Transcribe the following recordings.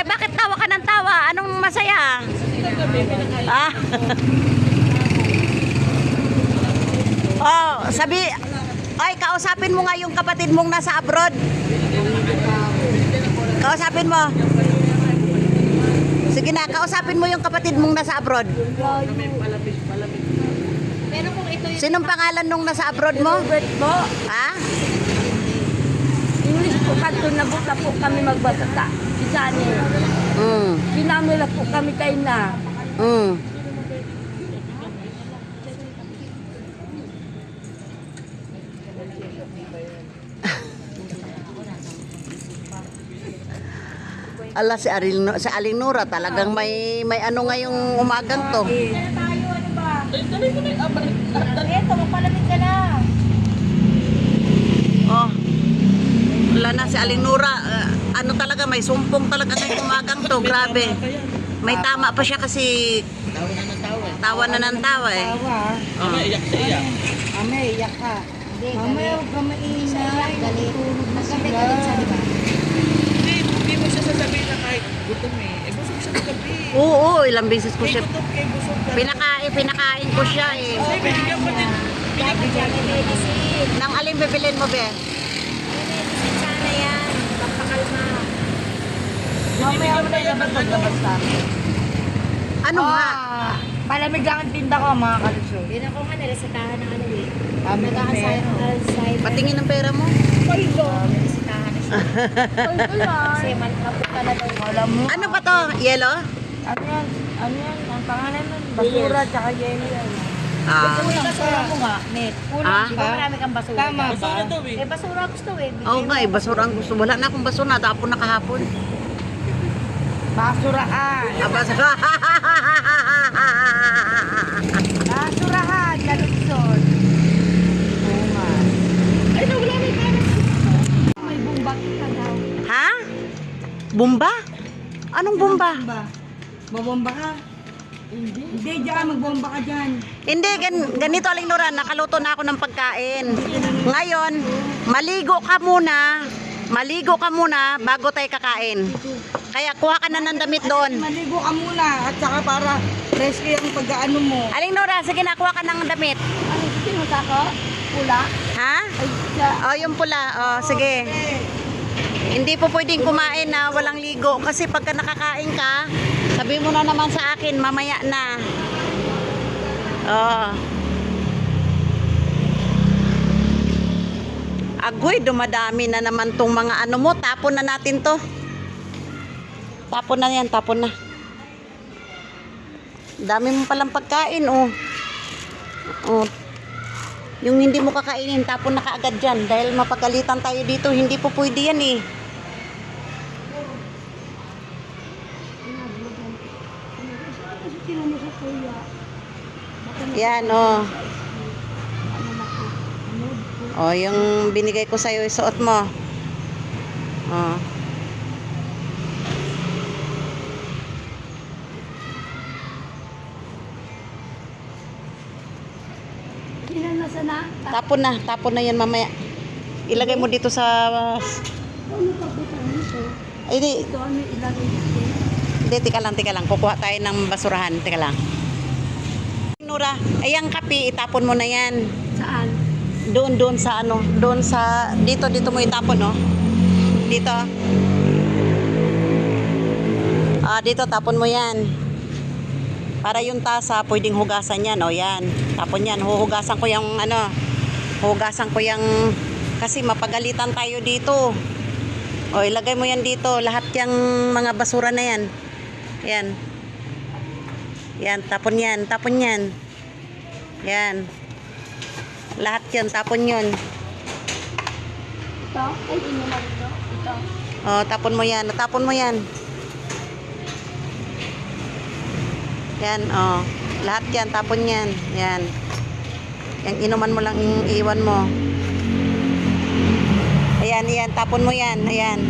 Bakit tawa ka ng tawa? Anong masaya? Ah. Ay, kausapin mo nga yung kapatid mong nasa abroad. Kausapin mo. Sige na, kausapin mo yung kapatid mong nasa abroad. Sinong pangalan nung nasa abroad mo? Robert po. Ha? English po kanto na po kami magbasa sa Isani. Pinamila po kami kayo na. Ala, si Aling Nora talagang may ano ngayong umagang to. Tayo, ano ba? Ito, mapalamig ka na. Oh. Wala na si Aling Nora. Ano talaga, may sumpong talaga ngayong umagang to. Grabe. May tama pa siya kasi tawa na ng tawa eh. Tawa. Iyak siya iyak. Ame, iyak ka. Mamaya huwag ka maingay. Galit siya, di ba? Hindi mo siya sasabihin na kahit gutom eh. Busog siya ng gabi. Oo, ilang beses ko Kay siya gutom, kay busog ka. pinakain ko siya eh. Kasi binigyan pa din. Bigyan may medicine. Nang alin bibilin mo, be? May medicine sana yan. Pampakalma. Mamaya mo na dapat maglabas sa akin. Ano nga? Palamig lang ang tinda ko, mga kalusyo. Yun ako nga niresetahan ng ano eh. Kami Patingin ng pera mo. Niresetahan na siya. Kasi mapunta na daw. Alam mo? Ano ba to? Yellow? Ano yan? Ano yan? Ang pangalan nun? Basura, tsaka yelo yan. Kulang basura mo nga, Net. Ah? Di ba marami kang basura? Tama ba? Busog na daw eh. Eh, basura gusto eh. Oo nga eh, basura ang gusto. Wala na akong basura. Tapon na kahapon. Basurahan. Basura. Basurahan, lalukson. Oo nga. Ay, no, wala na yung parang. May bumbak ka daw. Ha? Bomba? Anong bomba? Babomba ka? Hindi dyan, magbomba ka dyan. Hindi, ganito Aling Nora, nakaluto na ako ng pagkain. Ngayon, maligo ka muna bago tayo kakain. Kaya kuha ka na ng damit doon. Maligo ka muna at saka para rescue ang pag-ano mo. Aling Nora, sige na, kuha ka ng damit. Ano, sinuta ko? Pula? Ha? Ay, siya. Oh, yung pula. Oh, sige. Hindi po pwedeng kumain na walang ligo kasi pagka nakakain ka, sabi mo na naman sa akin, mamaya na. Oh. Agoy, dumadami na naman tong mga ano mo. Tapon na natin to. Tapon na yan, tapon na. Dami mo palang pagkain, oh. Oh. Yung hindi mo kakainin, tapon na kaagad dyan. Dahil mapagalitan tayo dito, hindi po pwede yan eh. Yan, oh. Oh, yung binigay ko sa'yo, isuot mo. Oh. Tapon na yan mamaya. Ilagay mo dito sa... Ay, di. Hindi, tika lang. Kukuha tayo ng basurahan. Tika lang. Nora, ayang kape, itapon mo na yan. Saan? Doon sa ano, doon sa, dito mo itapon, no? Dito. Dito, tapon mo yan. Para yung tasa, pwedeng hugasan yan, o yan. Tapon yan, huhugasan ko yung, kasi mapagalitan tayo dito. O, ilagay mo yan dito, lahat yung mga basura na yan. Yan. Yan, tapon yan. Yan. Lahat yan, tapon yun. Ito? Ay, inuman ito. Ito. O, tapon mo yan. Yan, o. Lahat yan, tapon yan. Yan. Yung inuman mo lang, iiwan mo. Ayan, tapon mo yan. Ayan.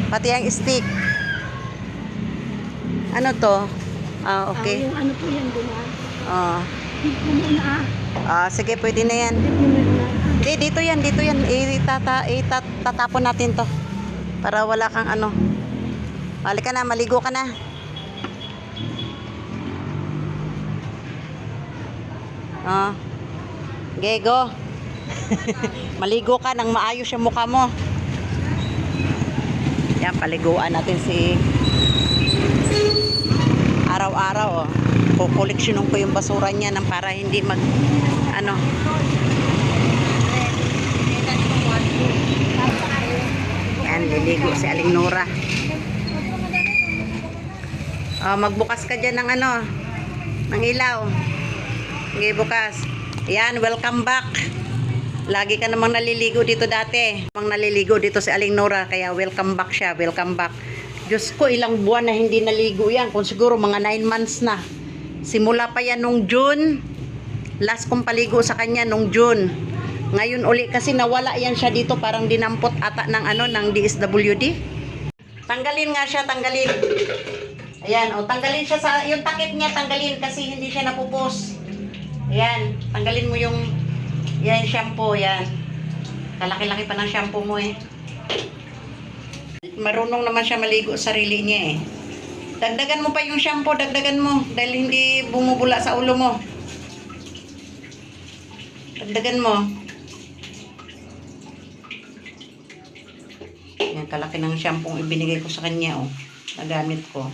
Pati yung stick. Ano to? Okay. Yung ano po yan, Oh. Dito muna Sige, pwede na yan. Dito yan. Itatapon natin to. Para wala kang ano. Halika na, maligo ka na. Oh. Gego. Maligo ka nang maayos yung mukha mo. Yan, paliguan natin si araw-araw. Oh. Kukoleksyonin ko yung basura niya nang para hindi mag ano. Yan, liligo si Aling Nora. Oh, magbukas ka dyan ng ano, ng ilaw. Okay, bukas. Yan, welcome back. Lagi ka namang naliligo dito dati. Namang naliligo dito si Aling Nora, kaya welcome back siya, welcome back. Diyos ko, ilang buwan na hindi naligo yan. Kung siguro mga 9 months na. Simula pa yan nung June. Last kong paligo sa kanya nung June. Ngayon uli kasi nawala yan siya dito, parang dinampot ata ng ano, ng DSWD. Tanggalin nga siya, tanggalin. Ayan, o tanggalin siya sa, yung takip niya tanggalin kasi hindi siya napupos. Ayan, tanggalin mo yung, yan, shampoo, yan. Kalaki-laki pa ng shampoo mo eh. Marunong naman siya maligo sarili niya eh. Dagdagan mo pa yung shampoo, dagdagan mo. Dahil hindi bumubula sa ulo mo. Dagdagan mo. Yan, kalaki ng shampoo ibinigay ko sa kanya oh. Nagamit ko.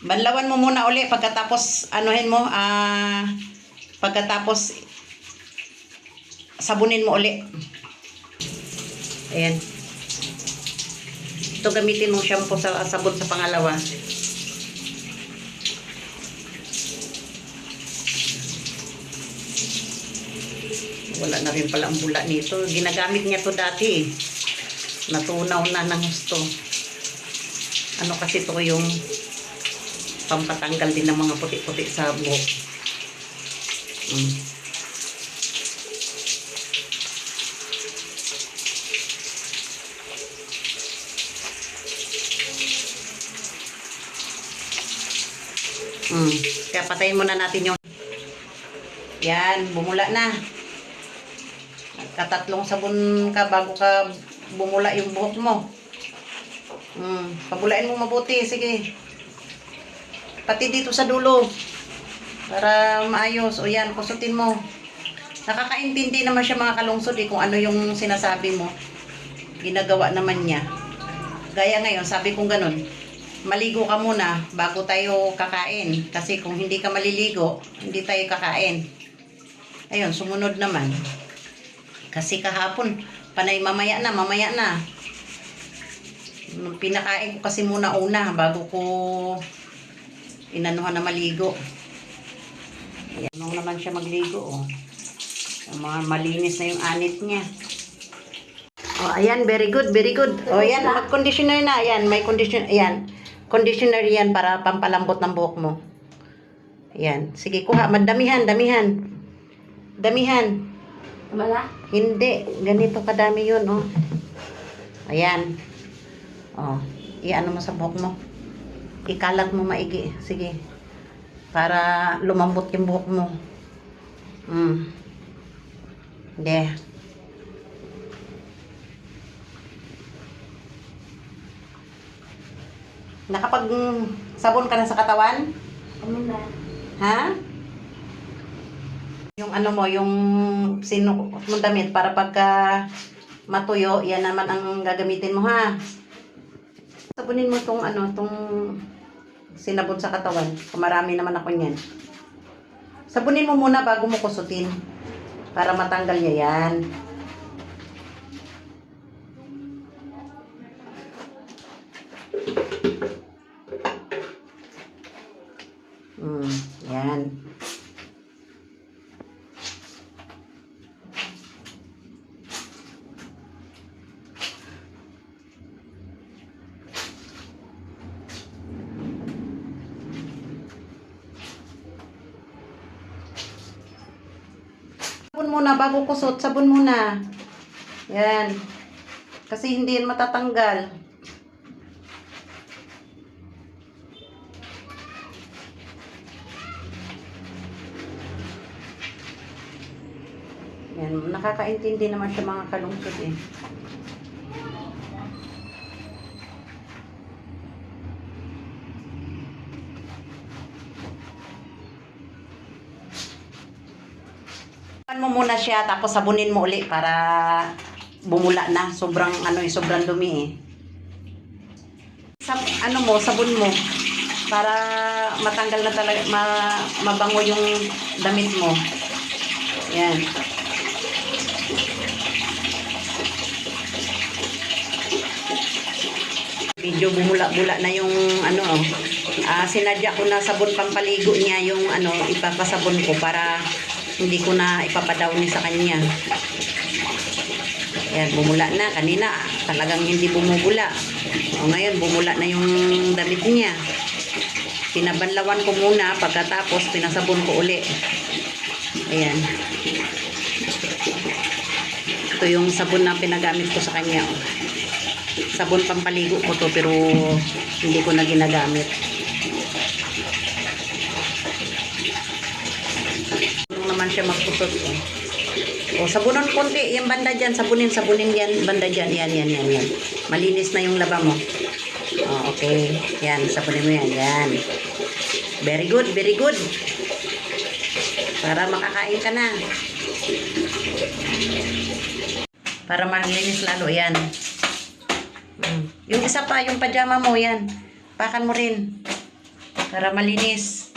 Banlawan mo muna uli pagkatapos anuhin mo, pagkatapos sabunin mo uli. Ayan. Ito gamitin mong shampoo sa sabon sa pangalawa. Wala na rin pala ang bula nito. Ginagamit niya to dati eh. Natunaw na ng gusto. Ano kasi to yung pampatanggal din ng mga puti-puti sa buhok. Kaya patayin muna natin yung yan, bumula na. Katatlong sabon ka bago ka bumula yung buhok mo. Pabulain mo mabuti, sige. Pati dito sa dulo. Para maayos. O yan, kusutin mo. Nakakaintindi naman siya mga kalungsod eh, kung ano yung sinasabi mo. Ginagawa naman niya. Gaya ngayon, sabi kong ganun. Maligo ka muna bago tayo kakain. Kasi kung hindi ka maliligo, hindi tayo kakain. Ayun, sumunod naman. Kasi kahapon, panay mamaya na. Pinakain ko kasi muna una bago ko inanuhan na maligo. Ayan, nung naman siya magligo, oh. Malinis na yung anit niya. Oh, ayan, very good, very good. Oh, ayan, mag-conditioner na. Ayan, may conditioner, ayan. Conditioner yan para pampalambot ng buhok mo. Ayan, sige, kuha. Damihan. Wala? Hindi, ganito kadami yun, oh. Ayan. Oh, iano mo sa buhok mo. Ikalat mo maigi. Sige. Para lumambot yung buhok mo. Hindi. Nakapag sabon ka na sa katawan? Ano na? Ha? Yung ano mo, yung sinuot mong damit para pagka matuyo, yan naman ang gagamitin mo ha. Sabunin mo tong ano, tong sinabon sa katawan. Kung marami naman ako niyan. Sabunin mo muna bago mo kusutin. Para matanggal niya yan. Yan. Sabon muna bago kusot, sabon muna. Yan. Kasi hindi yan matatanggal. Yan. Yan, nakakaintindi naman siya mga kalungsod eh. Mo muna siya tapos sabunin mo uli para bumula na. Sobrang sobrang dumi eh. Sabon mo para matanggal na talaga, mabango yung damit mo. Yan. Medyo bumula-bula na yung sinadya ko na sabon pampaligo niya yung ipapasabon ko para hindi ko na ipapadawni sa kanya. Ayan, bumula na. Kanina talagang hindi bumubula. O ngayon, bumula na yung damit niya. Pinabanlawan ko muna, pagkatapos pinasabon ko uli. Ayan. Ito yung sabon na pinagamit ko sa kanya. Sabon pampaligo ko to pero hindi ko na ginagamit. Naman siya magpusot. O, sabunon konti, yung banda dyan, sabunin yan, banda dyan, yan. Malinis na yung laba mo. O, okay, yan, sabunin mo yan. Very good. Para makakain ka na. Para malinis lalo, yan. Yung isa pa, yung pajama mo, yan. Pakan mo rin. Para malinis.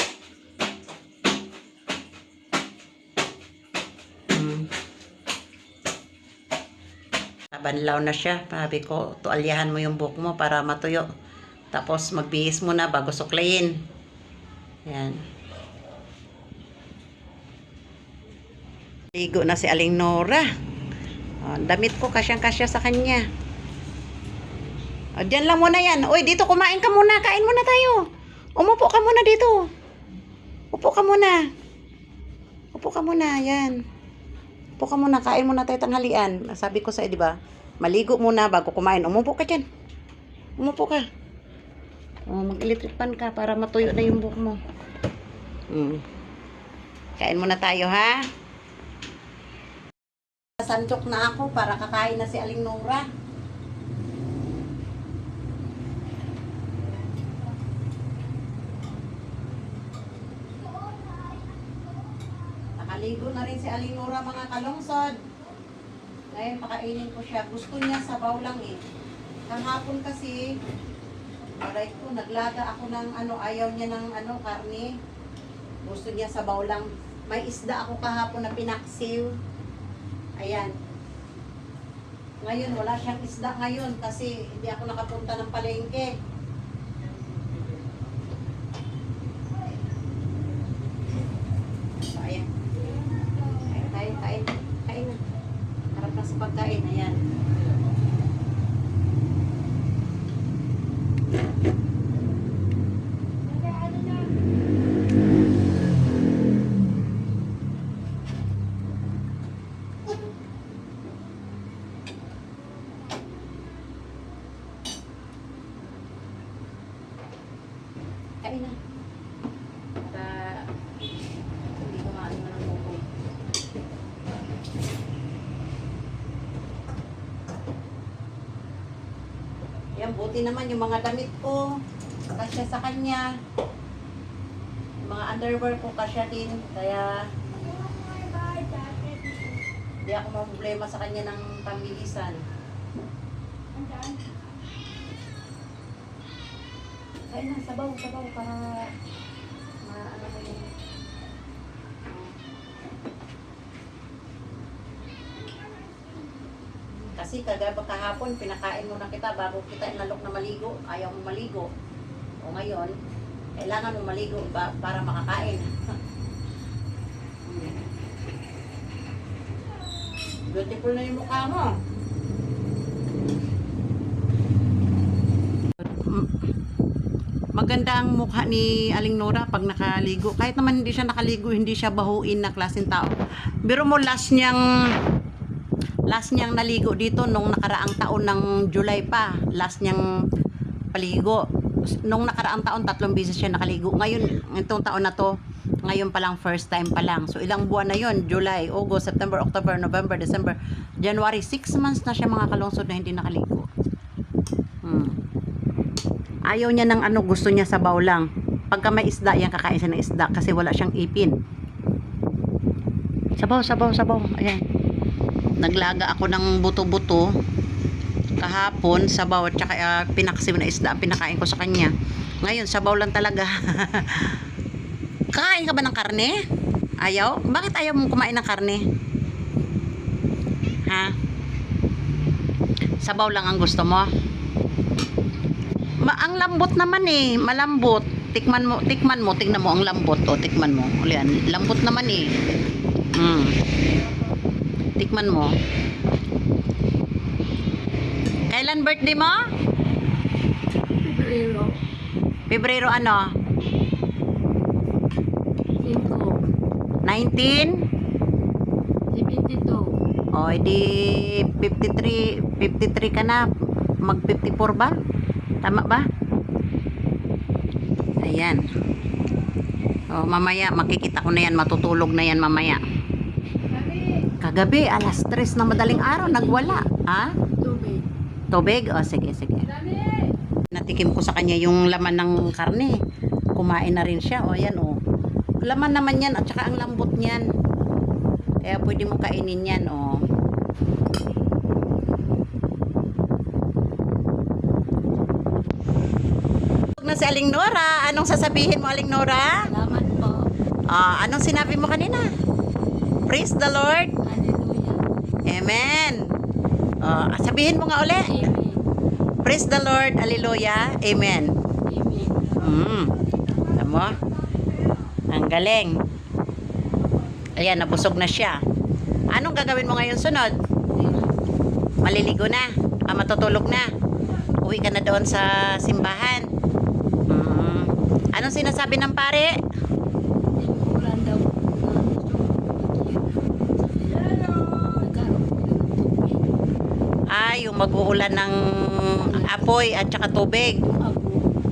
Banlaw na siya. Sabi ko, tualyahan mo yung buhok mo para matuyo. Tapos magbihis mo na bago suklayin. Yan. Ligo na si Aling Nora. O, damit ko kasyang-kasya sa kanya. O, dyan lang muna yan. Uy, dito kumain ka muna. Kain muna tayo. Umupo ka muna dito. Upo ka muna. Yan. Upo ka muna. Kain muna tayo tanghalian. Sabi ko sa'yo, di ba? Maligo muna bago kumain. Umupo ka dyan. Umupo ka. O, mag-electric fan ka para matuyo na yung buhok mo. Kain muna tayo, ha? Sandok na ako para kakain na si Aling Nora. Nakaligo na rin si Aling Nora, mga kalungsod. Ngayon, pakainin ko siya. Gusto niya sabaw lang eh. Kahapon kasi, aray ko, naglaga ako ng ayaw niya ng karne. Gusto niya sabaw lang. May isda ako kahapon na pinaksiw. Ayan. Ngayon, wala siyang isda ngayon kasi hindi ako nakapunta ng palengke. So, ayan. Kain na. Harap na sa pagkain. Ayan. Kain na. Para hindi kumain mo ng bukoy. Yan, buti naman yung mga damit ko. Kasya sa kanya. Yung mga underwear ko kasya din. Kaya hindi ako problema sa kanya ng pambilisan. Kain na, sabaw para maano mo yung kasi kahapon pinakain mo na kita bago kita inalok na maligo, ayaw mo maligo. O ngayon, kailangan mo maligo para makakain. Beautiful na yung mukha mo. Maganda ang mukha ni Aling Nora pag nakaligo. Kahit naman hindi siya nakaligo, hindi siya bahuin na klaseng tao. Pero mo last niyang naligo dito nung nakaraang taon ng July pa. Last niyang paligo. Nung nakaraang taon, 3 beses siya nakaligo. Ngayon, itong taon na to, Ngayon pa lang, first time pa lang. So, ilang buwan na yon? July, August, September, October, November, December, January. 6 months na siya mga kalungsod na hindi nakaligo. Ayaw niya ng ano, gusto niya sabaw lang. Pagka may isda, yan kakain siya ng isda kasi wala siyang ipin. Sabaw, sabaw, sabaw. Ayan. Naglaga ako ng buto-buto kahapon, sabaw at saka pinaksiw na isda ang pinakain ko sa kanya. Ngayon, sabaw lang talaga. Kakain ka ba ng karne? Ayaw? Bakit ayaw mong kumain ng karne? Ha? Sabaw lang ang gusto mo? Ang lambot naman eh, malambot. Tignan mo, tingnan mo ang lambot. O, tikman mo. Ulian, lambot naman eh. Tikman mo. Kailan birthday mo? Pebrero. Pebrero ano? 19? 72. O, edi 53 ka na. Mag 54 ba? Tama ba? Ayan. O, mamaya, makikita ko na yan. Matutulog na yan mamaya. Kagabi, alas 3 na madaling araw, nagwala. Ha? Tubig. Tubig? O, sige, sige. Natikim ko sa kanya yung laman ng karne. Kumain na rin siya. O, ayan, o. Laman naman yan at saka ang lambot niyan. Kaya pwede mo kainin yan, o. Na si Aling Nora. Anong sasabihin mo, Aling Nora? Salamat po. Anong sinabi mo kanina? Praise the Lord. Hallelujah. Amen. Sabihin mo nga uli. Amen. Praise the Lord. Hallelujah. Amen. Amen. Alam mo? Ang galing. Ayan, nabusog na siya. Anong gagawin mo ngayon sunod? Maliligo na. Matutulog na. Uwi ka na doon sa simbahan. Anong sinasabi ng pare? Ulan daw. Yung mag-uulan ng apoy at saka tubig.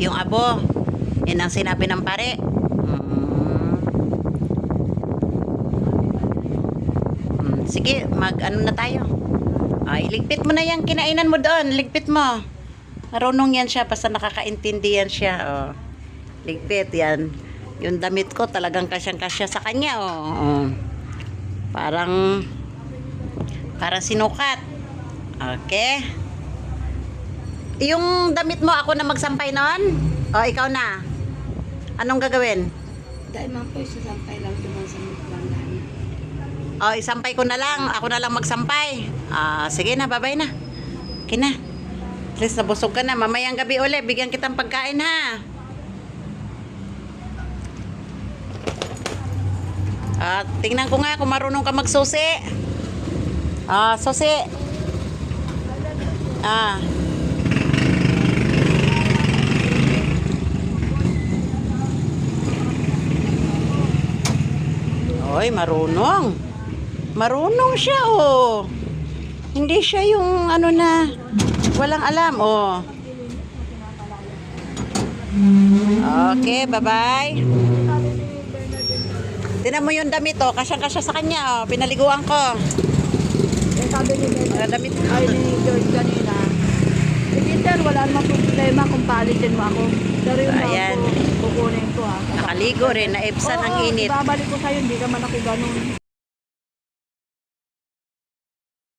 Yung abo. Yan ang sinabi ng pare. Sige, mag-ano na tayo. Iligpit mo na yung kinainan mo doon. Ligpit mo. Marunong yan siya. Basta nakakaintindi yan siya. Ligpit yan. Yung damit ko talagang kasyang-kasya sa kanya. Parang sinukat. Okay. Yung damit mo, ako na magsampay noon? O, ikaw na. Anong gagawin? Dahil man po, isasampay lang naman sa mga. O, isampay ko na lang. Ako na lang magsampay. Sige na, bye-bye na. Okay na. At least nabusog ka na. Mamayang gabi uli, bigyan kitang pagkain ha. Tingnan ko nga kung marunong ka magsusi. Susi. Oy, marunong. Marunong siya, oh. Hindi siya yung ano na walang alam, oh. Okay, bye-bye. Tingnan mo yung damit, oh. Kasyang-kasya sa kanya, oh. Pinaliguan ko. Sabi ni Damit. ni George kanina, Peter, wala namang problema kung paalisin mo ako. Pero yung Ayan. ako, kukunin ko ha. Nakaligo rin, naibsan ang init. Babalik ko sa'yo, hindi naman ako ganun.